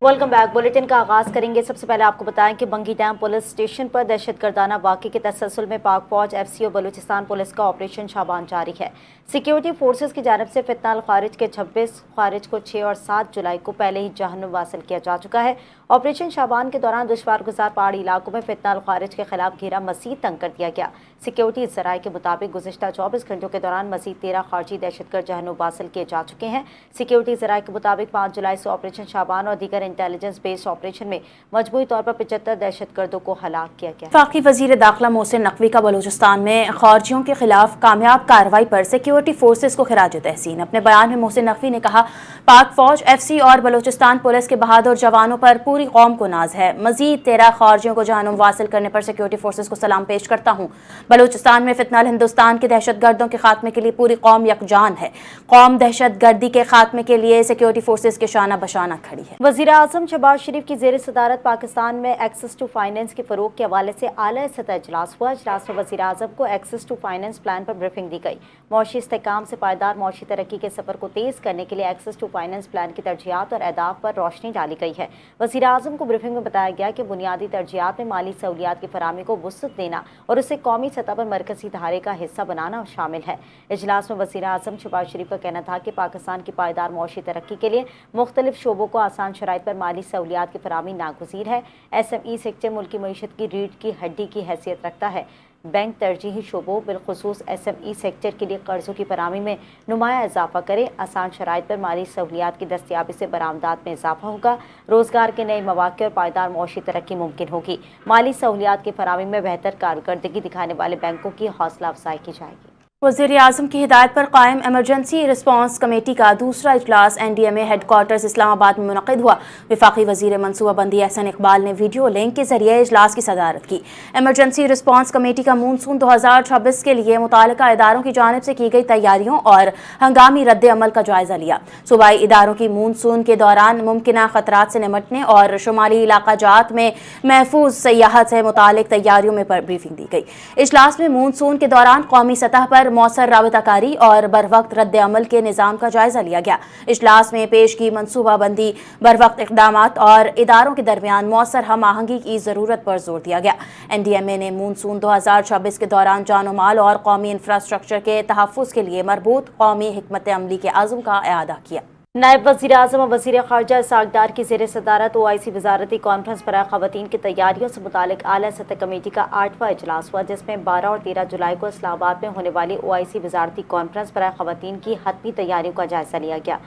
Welcome back. Bulletin का आगाज करेंगे। सबसे पहले आपको बताएं कि बंगी डैम पुलिस स्टेशन पर दहशतगर्दाना वाक़े के तसलसल में पाक फौज, एफसी और बलूचिस्तान पुलिस का ऑपरेशन शाबान जारी है। सिक्योरिटी फोर्सेस की जानब से फितनाल खारिज के 26 खारिज को 6 और 7 जुलाई को पहले ही जहन्नुम वासिल किया जा चुका है। ऑपरेशन शाबान के दौरान दुश्वार गुजार पहाड़ी इलाकों में फितनाल खारिज के खिलाफ घेरा मजीद तंग कर दिया गया। सिक्योरिटी जराये के मुताबिक गुज़िश्ता 24 घंटों के दौरान मजीद 13 खारजी दहशतगर्द जहन्नुम वासिल किए जा चुके हैं। सिक्योरिटी जराये के मुताबिक 5 जुलाई से ऑपरेशन शाबान और दीगर इंटेलिजेंस बेस्ड ऑपरेशन में मजमूई तौर पर 75 दहशतगर्दों को हलाक किया गया। वफाकी वजीर दाखिला मोहसिन नकवी का बलूचिस्तान में खारजियों के खिलाफ कामयाब कार्रवाई पर सिक्योरिटी फोर्सेस को खिराज तहसीन। अपने बयान में मोहसिन नकवी ने कहा, पाक फौज, एफसी और बलूचिस्तान पुलिस के बहादुर जवानों पर पूरी कौम को नाज है। मजीद 13 खारजियों को जहन्नुम वासिल करने पर सिक्योरिटी फोर्सेस को सलाम पेश करता हूँ। बलूचिस्तान में फितनाल हिंदुस्तान के दहशतगर्दों के खात्मे के लिए पूरी कौम यकजान है। कौम दहशतगर्दी के खात्मे के लिए सिक्योरिटी फोर्सेस के शाना बशाना खड़ी है। वज़ीर आज़म शहबाज शरीफ की ज़ेर सदारत पाकिस्तान में एक्सेस टू फाइनेंस के फ़रोग़ के हवाले से आला सतह इजलास हुआ। इजलास में वज़ीर आज़म को एक्सेस टू फाइनेंस प्लान पर ब्रीफिंग दी गई। मौशी इस्तेहकाम से पायदार मौशी तरक्की के सफ़र को तेज़ करने के लिए एक्सेस टू फाइनेंस प्लान की तरजीहात और अहदाफ पर रोशनी डाली गई है। वज़ीर आज़म को ब्रीफिंग में बताया गया कि बुनियादी तरजीहात में माली सहूलियात की फराहमी को वुसअत देना और उसे कौमी सतह पर मरकज़ी धारे का हिस्सा बनाना शामिल है। इजलास में वज़ीर आज़म शहबाज शरीफ का कहना था कि पाकिस्तान की पायदार मौशी तरक्की के लिए मुख्तलिफ शोबों को आसान शराइत पर माली सहूलियात की फराहमी नागुज़ीर है। SME सेक्टर मुल्की मईशत की रीढ़ की हड्डी की हैसियत रखता है। बैंक तरजीही शोबों बिलखुसूस SME सेक्टर के लिए कर्जों की फराहमी में नुमाया इजाफा करे। आसान शराइत पर माली सहूलियात की दस्तियाबी से बरामदात में इजाफा होगा। रोजगार के नए मौक़े और पायदार मौशी तरक्की मुमकिन होगी। माली सहूलियात की फराहमी में बेहतर कारकर्दगी दिखाने वाले बैंकों की हौसला अफजाई की जाएगी। वज़ीर आज़म की हिदायत पर कायम एमरजेंसी रिस्पांस कमेटी का दूसरा इजलास NDMA हेडक्वार्टर्स इस्लामाबाद में मुनक़िद हुआ। वफाकी वज़ीर मनसूबाबंदी एहसन इकबाल ने वीडियो लिंक के जरिए इजलास की सदारत की। एमरजेंसी रिस्पांस कमेटी का मानसून 2026 के लिए मुताल्लिका इदारों की जानिब से की गई तैयारियों और हंगामी रद्द अमल का जायजा लिया। सूबाई इदारों की मानसून के दौरान मुमकिन खतरात से निमटने और शुमाली इलाका जात में महफूज सयाहत से मुताल्लिक तैयारियों में ब्रीफिंग दी गई। इजलास में मानसून के दौरान कौमी सतह पर मौसर राबताकारी और बर वक्त रद्द अमल के निज़ाम का जायजा लिया गया। इजलास में पेश की मनसूबाबंदी, बर वक्त इक़दामात और इदारों के दरमियान मौसर हम आहंगी की ज़रूरत पर जोर दिया गया। NDMA ने मानसून 2026 के दौरान जानो माल और कौमी इंफ्रास्ट्रक्चर के तहफ़्फ़ुज़ के लिए मरबूत कौमी हिकमत अमली के आज़म का इआदा किया। नायब वज़ीर आज़म और वज़ीर ख़ारजा इसहाक़ डार की ज़ेर सदारत OIC वज़ारती कॉन्फ्रेंस बराए ख़वातीन की तैयारियों से मुतालिक आला सतह कमेटी का 8वां इजलास हुआ, जिसमें 12 और 13 जुलाई को इस्लामाबाद में होने वाली OIC वज़ारती कॉन्फ्रेंस बराए ख़वातीन की हतमी तैयारियों का जायज़ा लिया गया।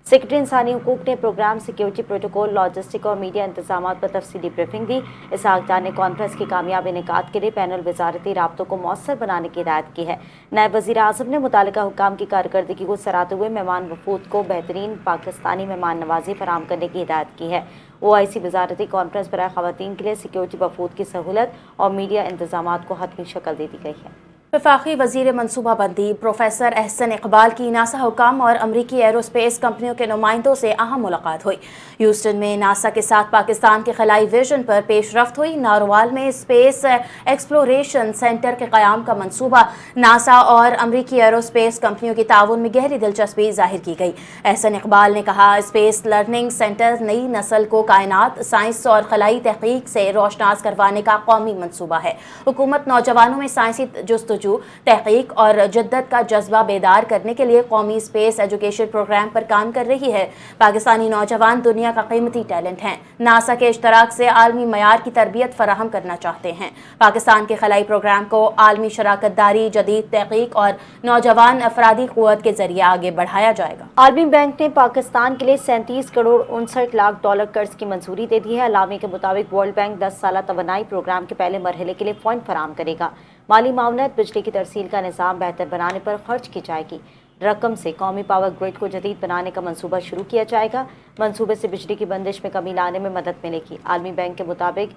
सेक्रेटरी इंसानी हुकूक ने प्रोग्राम, सिक्योरिटी प्रोटोकॉल, लॉजिस्टिक और मीडिया इंतजामात पर तफसीली ब्रीफिंग दी। इसहाक़ डार ने कॉन्फ्रेंस की कामयाब इनेकाद के लिए पैनल वज़ारती राब्तों को मौसर बनाने की हिदायत की है। नायब वज़ीर आज़म ने मुतालिका हुक्काम की कारकर्दगी को सराहते हुए मेहमान वफूद को बेहतरीन पाकिस्तानी मेहमान नवाजी फराहम करने की हिदायत की है। OIC वज़ारती कॉन्फ्रेंस बराए ख़वातीन के लिए सिक्योरिटी वफूद की सहूलत और मीडिया इंतजामात को हतमी शक्ल दे दी गई है। वफाकी वज़ीर मनसूबाबंदी प्रोफेसर एहसन इकबाल की नासा हुकाम और अमरीकी एरोस्पेस कंपनियों के नुमाइंदों से अहम मुलाकात हुई। ह्यूस्टन में नासा के साथ पाकिस्तान के खलाई विजन पर पेशरफ्त हुई। नारोवाल में स्पेस एक्सप्लोरेशन सेंटर के क़याम का मनसूबा, नासा और अमरीकी एरोस्पेस कंपनियों की ताउन में गहरी दिलचस्पी जाहिर की गई। एहसन इकबाल ने कहा, स्पेस लर्निंग सेंटर नई नस्ल को कायनात, साइंस और खलाई तहकीक से रोशनास करवाने का कौमी मनसूबा है। हुकूमत नौजवानों में साइंसी जुस्तजू, तहकीक और जिद्दत का जज्बा बेदार करने के लिए कौमी स्पेस एजुकेशन प्रोग्राम पर काम कर रही है। पाकिस्तानी नौजवान दुनिया का कीमती टैलेंट हैं। नासा के इश्तराक से आलमी मयार की तरबियत फराहम करना चाहते हैं। पाकिस्तान के खलाई प्रोग्राम को आलमी शराकत दारी, जदीद तहकीक और नौजवान अफरादी क़ुव्वत के जरिए आगे बढ़ाया जाएगा। आलमी बैंक ने पाकिस्तान के लिए 37 करोड़ 59 लाख डॉलर कर्ज की मंजूरी दे दी है। अलामी के मुताबिक वर्ल्ड बैंक 10 साला तवानाई प्रोग्राम के पहले मरहले के लिए फंड फराहम करेगा। माली मामलात, बिजली की तरसील का निज़ाम बेहतर बनाने पर खर्च की जाएगी। रकम से कौमी पावर ग्रिड को जदीद बनाने का मंसूबा शुरू किया जाएगा। मंसूबे से बिजली की बंदिश में कमी लाने में मदद मिलेगी। आलमी बैंक के मुताबिक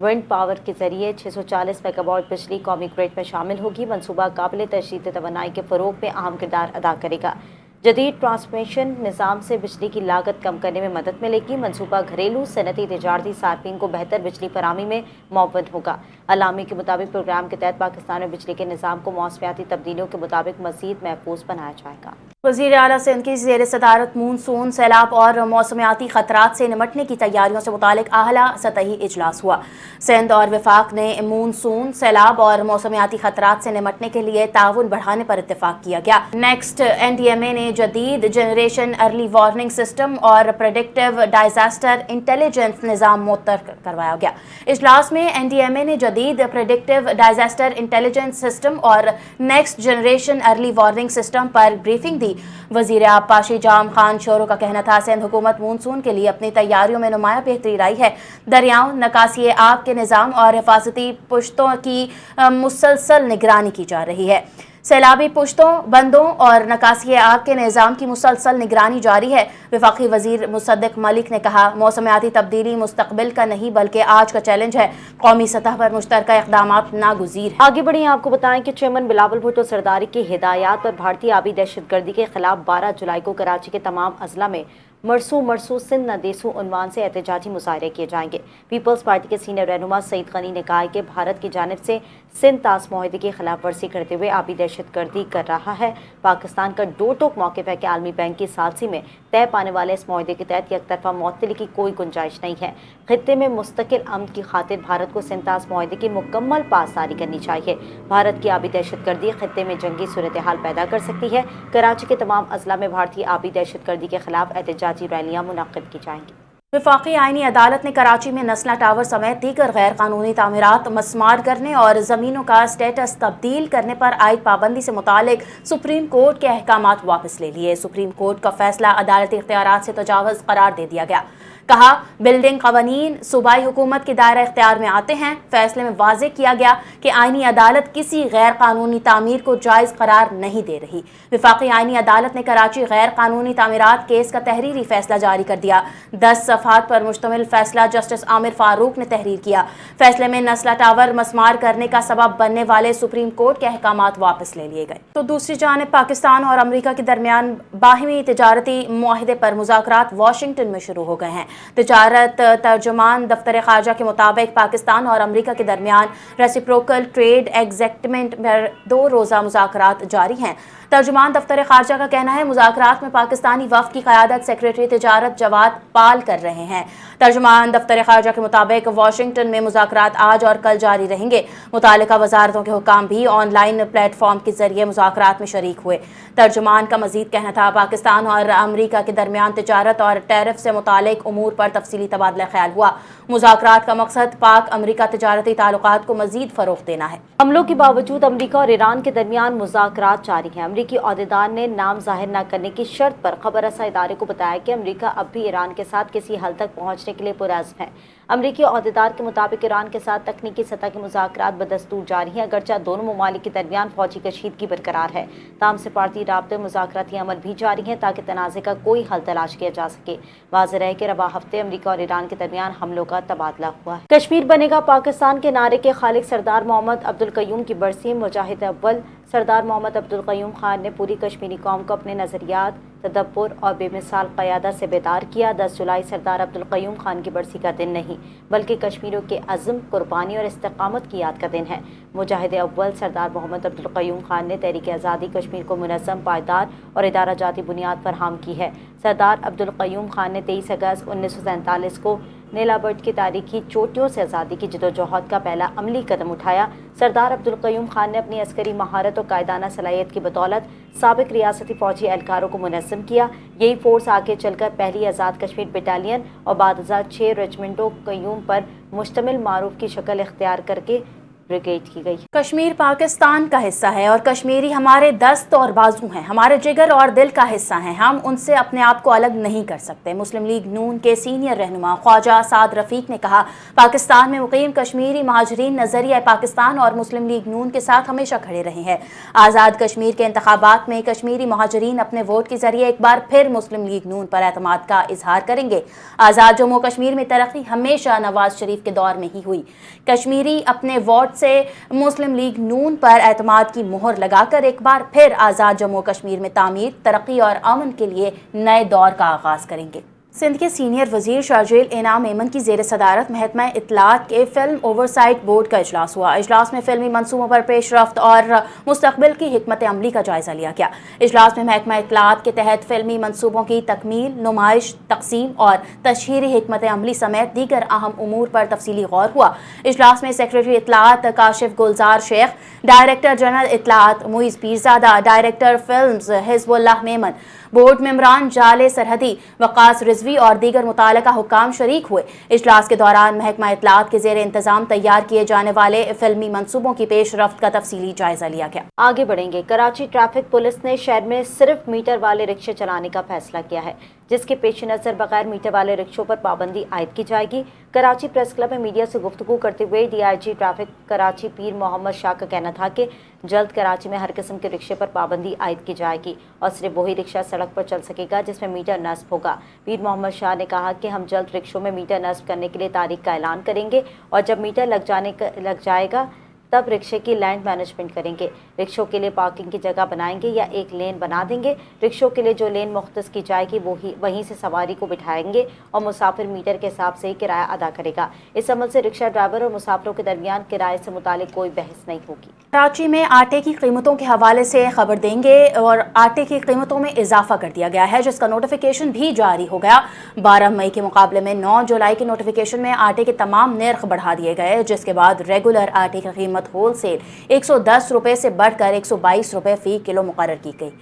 विंड पावर के जरिए 640 मेगावाट बिजली कौमी ग्रिड में शामिल होगी। मंसूबा काबिल तशरीद तवानाई के फ़रोग़ में अहम किरदार अदा करेगा। जदीद ट्रांसमिशन निज़ाम से बिजली की लागत कम करने में मदद मिलेगी। मंसूबा घरेलू, सनती, तिजारती सार्फिन को बेहतर बिजली फराहमी में मुअव्वन होगा। अलामी के मुताबिक प्रोग्राम के तहत पाकिस्तान में बिजली के निज़ाम को मौसमियाती तब्दीलियों के मुताबिक मज़ीद महफूज बनाया जाएगा। وزیر اعلیٰ سندھ کی زیر صدارت مونسون، سیلاب اور موسمیاتی خطرات سے نمٹنے کی تیاریوں سے متعلق اعلیٰ سطحی اجلاس ہوا۔ سندھ اور وفاق نے مونسون، سیلاب اور موسمیاتی خطرات سے نمٹنے کے لیے تعاون بڑھانے پر اتفاق کیا گیا۔ نیکسٹ NDMA نے جدید جنریشن ارلی وارننگ سسٹم اور پریڈکٹیو ڈائزاسٹر انٹیلیجنس نظام معطل کروایا گیا۔ اجلاس میں NDMA نے جدید پریڈکٹیو ڈائزاسٹر انٹیلیجنس سسٹم اور next generation early warning system پر بریفنگ دی۔ وزیر آب پاشی جام خان شورو کا کہنا تھا سندھ حکومت مونسون کے لیے اپنی تیاریوں میں نمایاں بہتری لائی ہے۔ دریاؤں، نکاسی آب کے نظام اور حفاظتی پشتوں کی مسلسل نگرانی کی جا رہی ہے۔ سیلابی پشتوں، بندوں اور نکاسی آب کے نظام کی مسلسل نگرانی جاری ہے۔ وفاقی وزیر مصدق ملک نے کہا موسمیاتی تبدیلی مستقبل کا نہیں بلکہ آج کا چیلنج ہے، قومی سطح پر مشترکہ اقدامات ناگزیر ہیں۔ آگے بڑھیں، آپ کو بتائیں کہ چیئرمین بلاول بھٹو سرداری کی ہدایات پر بھارتی آبی دہشت گردی کے خلاف 12 جولائی کو کراچی کے تمام اضلاع میں مرسو سندھ نہ دیسو عنوان سے احتجاجی مظاہرے کیے جائیں گے۔ پیپلز پارٹی کے سینئر رہنما سعید غنی نے کہا کہ بھارت کی جانب سے سندھ طاس معاہدے کی خلاف ورزی کرتے ہوئے آبی دہشت گردی کر رہا ہے۔ پاکستان کا ڈور ٹوک موقف ہے کہ عالمی بینک کی ثالثی میں طے پانے والے اس معاہدے کے تحت یک طرفہ معطلی کی کوئی گنجائش نہیں ہے۔ خطے میں مستقل امن کی خاطر بھارت کو سندھ طاس معاہدے کی مکمل پاسداری کرنی چاہیے۔ بھارت کی آبی دہشت گردی خطے میں جنگی صورتحال پیدا کر سکتی ہے۔ کراچی کے تمام اضلاع میں بھارتی آبی دہشت گردی کے خلاف احتجاجی ریلیاں منعقد کی جائیں گی۔ وفاقی آئینی عدالت نے کراچی میں نسلا ٹاور سمیت دیگر غیر قانونی تعمیرات مسمار کرنے اور زمینوں کا اسٹیٹس تبدیل کرنے پر عائد پابندی سے متعلق سپریم کورٹ کے احکامات واپس لے لیے۔ سپریم کورٹ کا فیصلہ عدالتی اختیارات سے تجاوز قرار دے دیا گیا۔ کہا بلڈنگ قوانین صوبائی حکومت کے دائرہ اختیار میں آتے ہیں۔ فیصلے میں واضح کیا گیا کہ آئینی عدالت کسی غیر قانونی تعمیر کو جائز قرار نہیں دے رہی۔ وفاقی آئینی عدالت نے کراچی غیر قانونی تعمیرات کیس کا تحریری فیصلہ جاری کر دیا۔ 10 صفحات پر مشتمل فیصلہ جسٹس عامر فاروق نے تحریر کیا۔ فیصلے میں نسلا ٹاور مسمار کرنے کا سبب بننے والے سپریم کورٹ کے احکامات واپس لے لیے گئے۔ تو دوسری جانب پاکستان اور امریکہ کے درمیان باہمی تجارتی معاہدے پر مذاکرات واشنگٹن میں شروع ہو گئے ہیں۔ تجارت ترجمان دفتر خارجہ کے مطابق پاکستان اور امریکہ کے درمیان ریسیپروکل ٹریڈ ایگزیکٹمنٹ پر 2 روزہ مذاکرات جاری ہیں۔ ترجمان دفتر خارجہ کا کہنا ہے مذاکرات میں پاکستانی وفد کی قیادت سیکریٹری تجارت جواد پال کر رہے ہیں۔ ترجمان دفتر خارجہ کے مطابق واشنگٹن میں مذاکرات آج اور کل جاری رہیں گے۔ متعلقہ وزارتوں کے حکام بھی آن لائن پلیٹ فارم کے ذریعے مذاکرات میں شریک ہوئے۔ ترجمان کا مزید کہنا تھا پاکستان اور امریکہ کے درمیان تجارت اور ٹیرف سے متعلق امور پر تفصیلی تبادلہ خیال ہوا۔ مذاکرات کا مقصد پاک امریکہ تجارتی تعلقات کو مزید فروغ دینا ہے۔ حملوں کے باوجود امریکہ اور ایران کے درمیان مذاکرات جاری ہیں۔ امریکی عہدیدار نے نام ظاہر نہ کرنے کی شرط پر خبر رساں ادارے کو بتایا کہ امریکہ اب بھی ایران کے ساتھ کسی حل تک پہنچنے کے لیے پرعزم ہے۔ امریکی عہدیدار کے مطابق ایران کے ساتھ تکنیکی سطح کے مذاکرات بدستور جاری ہیں، اگرچہ دونوں ممالک کے درمیان فوجی کشیدگی برقرار ہے۔ تاہم سفارتی رابطے مذاکراتی عمل بھی جاری ہیں تاکہ تنازع کا کوئی حل تلاش کیا جا سکے۔ واضح رہے کہ رواں ہفتے امریکہ اور ایران کے درمیان حملوں کا تبادلہ ہوا ہے۔ کشمیر بنے گا پاکستان کے نعرے کے خالق سردار محمد عبدالقیوم کی برسی، مجاہد اول سردار محمد عبدالقیوم خان نے پوری کشمیری قوم کو اپنے نظریات، تدبر اور بے مثال قیادت سے بیدار کیا۔ 10 جولائی سردار عبدالقیوم خان کی برسی کا دن نہیں بلکہ کشمیریوں کے عزم، قربانی اور استقامت کی یاد کا دن ہے۔ مجاہد اول سردار محمد عبدالقیوم خان نے تحریک آزادی کشمیر کو منظم، پائیدار اور ادارہ جاتی بنیاد فراہم کی ہے۔ سردار عبدالقیوم خان نے 23 اگست 1947 کو نیلا برٹ کی تاریخی چوٹیوں سے آزادی کی جدوجہد کا پہلا عملی قدم اٹھایا۔ سردار عبدالقیوم خان نے اپنی عسکری مہارت اور قائدانہ صلاحیت کی بدولت سابق ریاستی فوجی اہلکاروں کو منظم کیا۔ یہی فورس آگے چل کر پہلی آزاد کشمیر بٹالین اور بعد ازاں 6 ریجمنٹوں قیوم پر مشتمل معروف کی شکل اختیار کر کے بریگیڈ کی گئی۔ کشمیر پاکستان کا حصہ ہے اور کشمیری ہمارے دست اور بازو ہیں، ہمارے جگر اور دل کا حصہ ہیں۔ ہم ان سے اپنے آپ کو الگ نہیں کر سکتے۔ مسلم لیگ نون کے سینئر رہنما خواجہ سعد رفیق نے کہا پاکستان میں مقیم کشمیری مہاجرین نظریہ پاکستان اور مسلم لیگ نون کے ساتھ ہمیشہ کھڑے رہے ہیں۔ آزاد کشمیر کے انتخابات میں کشمیری مہاجرین اپنے ووٹ کے ذریعے ایک بار پھر مسلم لیگ نون پر اعتماد کا اظہار کریں گے۔ آزاد جموں کشمیر میں ترقی ہمیشہ نواز شریف کے دور میں ہی ہوئی۔ کشمیری اپنے ووٹ سے مسلم لیگ نون پر اعتماد کی مہر لگا کر ایک بار پھر آزاد جموں کشمیر میں تعمیر، ترقی اور امن کے لیے نئے دور کا آغاز کریں گے۔ सिंध के सीनियर वजीर शारजील इनाम मेमन की ज़ेर सदारत महकमा इत्तलात के फिल्म ओवरसाइट बोर्ड का इजलास हुआ। इजलास में फिल्मी मनसूबों पर पेशरफ्त और मुस्तकबिल की हिकमत अमली का जायज़ा लिया गया। इजलास में महकमा इत्तलात के तहत फिल्मी मनसूबों की तकमील, नुमाइश, तकसीम और तशहीरी हिकमत अमली समेत दीगर अहम उमूर पर तफसीली गौर हुआ। इजलास में सेक्रेटरी इत्तलात काशिफ गुलजार शेख, डायरेक्टर जनरल इत्तलात Muiz Pirzada, director films Hizbullah Memon, board मेंबरान जाले सरहदी, वक़ास रिजवी और दीगर मुताल्लिका हुक्काम शरीक हुए। इजलास के दौरान महकमा इत्तलात के ज़ेर इंतज़ाम तैयार किए जाने वाले फिल्मी मनसूबों की पेशरफ्त का तफसीली जायज़ा लिया गया। आगे बढ़ेंगे। कराची ट्रैफिक पुलिस ने शहर में सिर्फ मीटर वाले रिक्शे चलाने का फैसला किया है, जिसके पेश नज़र बगैर मीटर वाले रिक्शों पर पाबंदी आयद की जाएगी। कराची प्रेस क्लब में मीडिया से गुफ्तगू करते हुए DIG ट्रैफिक कराची पीर मोहम्मद शाह का कहना था कि जल्द कराची में हर किस्म के रिक्शे पर पाबंदी आयद की जाएगी और सिर्फ वही रिक्शा सड़क पर चल सकेगा जिसमें मीटर नस्ब होगा। पीर मोहम्मद शाह ने कहा कि हम जल्द रिक्शों में मीटर नस्ब करने के लिए तारीख का ऐलान करेंगे और जब मीटर लग जाएगा तब रिक्शे की लैंड मैनेजमेंट करेंगे। रिक्शों के लिए पार्किंग की जगह बनाएंगे या एक लेन बना देंगे। रिक्शों के लिए जो लेन मुख्तस की जाएगी वहीं से सवारी को बिठाएंगे और मुसाफिर मीटर के हिसाब से ही किराया अदा करेगा। इस अमल से रिक्शा ड्राइवर और मुसाफिरों के दरमियान किराए से मुतालिक कोई बहस नहीं होगी। कराची में आटे की कीमतों के हवाले से खबर देंगे और आटे की कीमतों में इजाफा कर दिया गया है, जिसका नोटिफिकेशन भी जारी हो गया। 12 मई के मुकाबले में 9 जुलाई के नोटिफिकेशन में आटे के तमाम निर्ख बढ़ा दिए गए, जिसके बाद रेगुलर आटे की कीमत होलसेल 110 रुपये से बढ़कर 122 रुपये फ़ी किलो मुकर्रर की गई।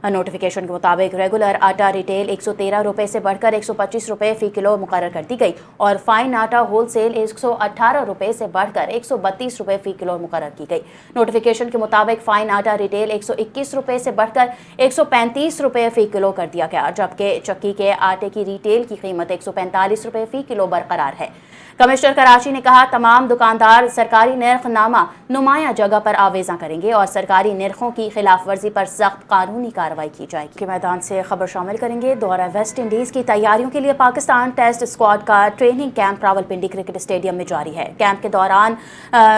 नोटिफिकेशन के मुताबिक रेगुलर आटा रिटेल 113 रुपये से बढ़कर 125 रुपये फ़ी किलो मुकर्रर कर दी गई और फाइन आटा होलसेल 118 रुपये से बढ़कर 132 रुपये फ़ी किलो मुकर्रर की गई। नोटिफिकेशन के मुताबिक फाइन आटा रिटेल 121 रुपये से बढ़कर 135 रुपये फ़ी किलो कर दिया गया, जबकि चक्की के आटे की रिटेल की कीमत 145 रुपये फ़ी किलो बरकरार है। कमिश्नर कराची ने कहा, तमाम दुकानदार सरकारी निर्खनामा नुमाया जगह पर आवेज़ा करेंगे और सरकारी निर्खों की खिलाफ वर्जी पर सख्त कानूनी कार्रवाई की जाएगी। के मैदान से खबर शामिल करेंगे। दौरा वेस्ट इंडीज़ की तैयारियों के लिए पाकिस्तान टेस्ट स्क्वाड का training camp Rawalpindi cricket stadium में जारी है। कैंप के दौरान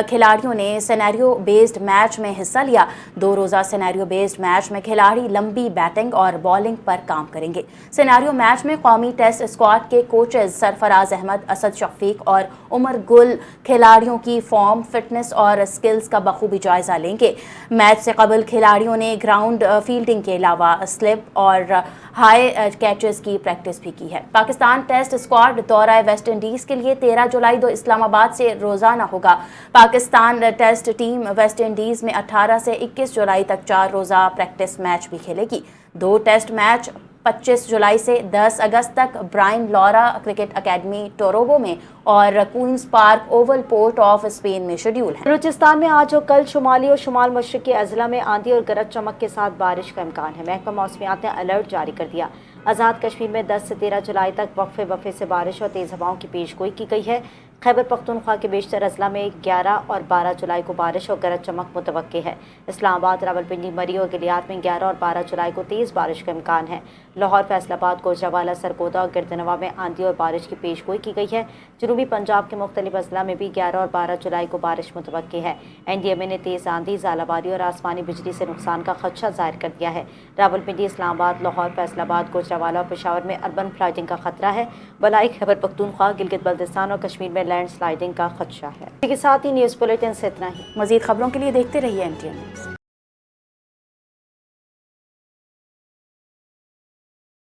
खिलाड़ियों ने सिनेरियो बेस्ड मैच में हिस्सा लिया। 2 रोज़ा सिनेरियो बेस्ड मैच में खिलाड़ी लंबी बैटिंग और बॉलिंग पर काम करेंगे। सिनेरियो मैच में कौमी टेस्ट स्क्वाड के कोचेज सरफराज अहमद, असद शफीक और उमर गुल खिलाड़ियों की फॉर्म, फिटनेस और स्किल्स का बखूबी जायजा लेंगे। मैच से कबल खिलाड़ियों ने ग्राउंड फील्डिंग के अलावा स्लिप और हाई कैचेस की प्रैक्टिस भी की है। पाकिस्तान टेस्ट स्क्वाड दौरा वेस्ट इंडीज़ के लिए 13 जुलाई इस्लामाबाद से रोजाना होगा। Pakistan test team West Indies में 18 से 21 जुलाई तक 4 रोज़ा प्रैक्टिस मैच भी खेलेगी। 2 टेस्ट मैच 25 जुलाई से 10 अगस्त तक Brian Lara cricket academy Tarouba में और Queen's Park Oval Port of Spain में शेड्यूल है। बलूचिस्तान में आज और कल शुमाली और शुमाल मशरकी अजला में आंधी और गरज चमक के साथ बारिश का इम्कान है। महकमा मौसमियात ने अलर्ट जारी कर दिया। आज़ाद कश्मीर में 10 से 13 जुलाई तक वक्फे से बारिश और तेज़ हवाओं की पेशगोई की गई है। खैबर पख्तूनख्वा के बेशतर अजला में 11 और 12 जुलाई को बारिश और गरज चमक मुतवक्के है। इस्लामाबाद, रावलपिंडी, मरी और गिलियात में 11 और 12 जुलाई को तेज़ बारिश का इम्कान है। लाहौर, फैसलाबाद, गोजरावाला, सरगोदा और गिरदनवा में आंधी और बारिश की पेशगोई की गई है। जनूबी पंजाब के मुख्तलिफ अजला में भी 11 और 12 जुलाई को बारिश मुतवक्के है। NDMA ने तेज़ आंधी, ज़ालाबारी और आसमानी बिजली से नुकसान का खदशा जाहिर कर दिया है। रावलपिंडी, इस्लामाबाद, लाहौर, फैसलाबाद, गोजरावाला और पेशावर में अर्बन फ्लडिंग का खतरा है। बलाई, खैबर पख्तूनख्वा, गिलगित बल्तिस्तान और कश्मीर में लैंड स्लाइडिंग का खदशा है। इसके साथ ही न्यूज़ बुलेटिन से इतना ही। मज़ीद खबरों के लिए देखते रहिए NTN न्यूज़।